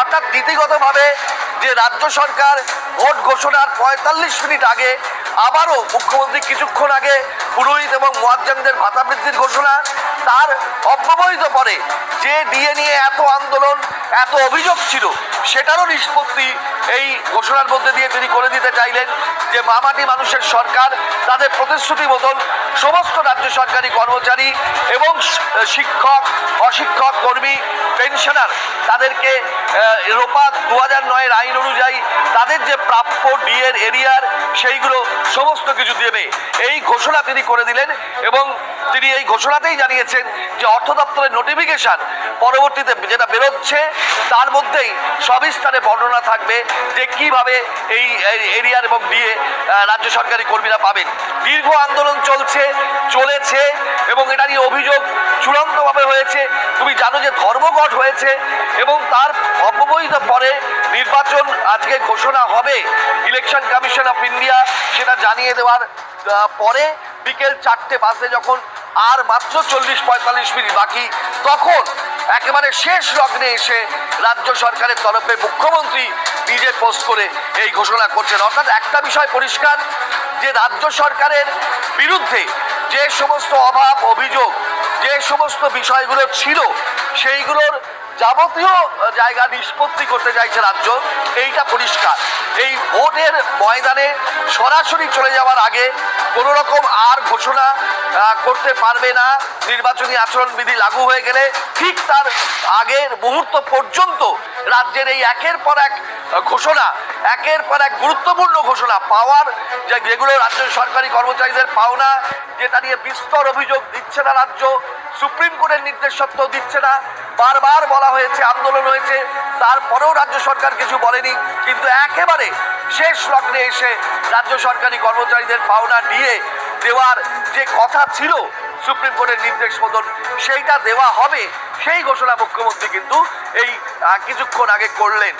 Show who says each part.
Speaker 1: অর্থাৎ নীতিগতভাবে যে রাজ্য সরকার ভোট ঘোষণার ৪৫ মিনিট আগে আবারও মুখ্যমন্ত্রী কিছুক্ষণ আগে পুরোহিত এবং মুয়াজ্জিনদের ভাতা বৃদ্ধির ঘোষণা, তার অব্যবহিত পরে যে ডিএ নিয়ে এত আন্দোলন, এত অভিযোগ ছিল, সেটারও নিষ্পত্তি এই ঘোষণার মধ্যে দিয়ে তিনি করে দিতে চাইলেন যে মামাটি মানুষের সরকার তাদের প্রতিশ্রুতি মতন সমস্ত রাজ্য সরকারি কর্মচারী এবং শিক্ষক, অশিক্ষক, কর্মী, পেনশনার তাদেরকে রোপা 2009-এর আইন অনুযায়ী তাদের যে প্রাপ্য ডিএর এরিয়ার সেইগুলো সমস্ত কিছু দেবে, এই ঘোষণা তিনি করে দিলেন। এবং তিনি এই ঘোষণাতেই জানিয়েছেন যে অর্থ দপ্তরের নোটিফিকেশন পরবর্তীতে যেটা বেরোচ্ছে তার মধ্যেই সবিস্তারে বর্ণনা থাকবে যে কিভাবে এই এরিয়ার এবং ডিএ রাজ্য সরকারি কর্মীরা পাবেন। দীর্ঘ আন্দোলন চলেছে এবং এটা নিয়ে অভিযোগ চূড়ান্তভাবে হয়েছে। তুমি জানো যে ধর্মঘট হয়েছে এবং তার অব্যবহিত পরে নির্বাচন আজকে ঘোষণা হবে। ইলেকশন কমিশন অফ ইন্ডিয়া সেটা জানিয়ে দেওয়ার পরে বিকেল 4টে বাজে যখন আর মাত্র 40-45 মিনিট বাকি, তখন একেবারে শেষ লগ্নে এসে রাজ্য সরকারের তরফে মুখ্যমন্ত্রী নিজে পোস্ট করে এই ঘোষণা করছেন। অর্থাৎ একটা বিষয় পরিষ্কার যে রাজ্য সরকারের বিরুদ্ধে যে সমস্ত অভাব, অভিযোগ, যে সমস্ত বিষয়গুলো ছিল সেইগুলোর যাবতীয় জায়গা নিষ্পত্তি করতে চাইছে রাজ্য, এইটা পরিষ্কার। এই ভোটের ময়দানে সরাসরি চলে যাওয়ার আগে কোনো রকম আর ঘোষণা করতে পারবে না। নির্বাচনী আচরণবিধি লাগু হয়ে গেলে ঠিক তার আগের মুহূর্ত পর্যন্ত রাজ্যের এই একের পর এক ঘোষণা, একের পর এক গুরুত্বপূর্ণ ঘোষণা পাওয়ার, যেগুলো রাজ্য সরকারি কর্মচারীদের পাওনা, যেটা নিয়ে বিস্তর অভিযোগ দিচ্ছে না রাজ্য, সুপ্রিম কোর্টের নির্দেশ সত্ত্বেও দিচ্ছে না, বারবার বলা হয়েছে, আন্দোলন হয়েছে, তারপরেও রাজ্য সরকার কিছু বলেনি। কিন্তু একেবারে শেষ লগ্নে এসে রাজ্য সরকারি কর্মচারীদের পাওনা দিয়ে দেওয়ার যে কথা ছিল সুপ্রিম কোর্টের নির্দেশ মতন, সেইটা দেওয়া হবে, সেই ঘোষণা মুখ্যমন্ত্রী কিন্তু এই কিছুক্ষণ আগে করলেন।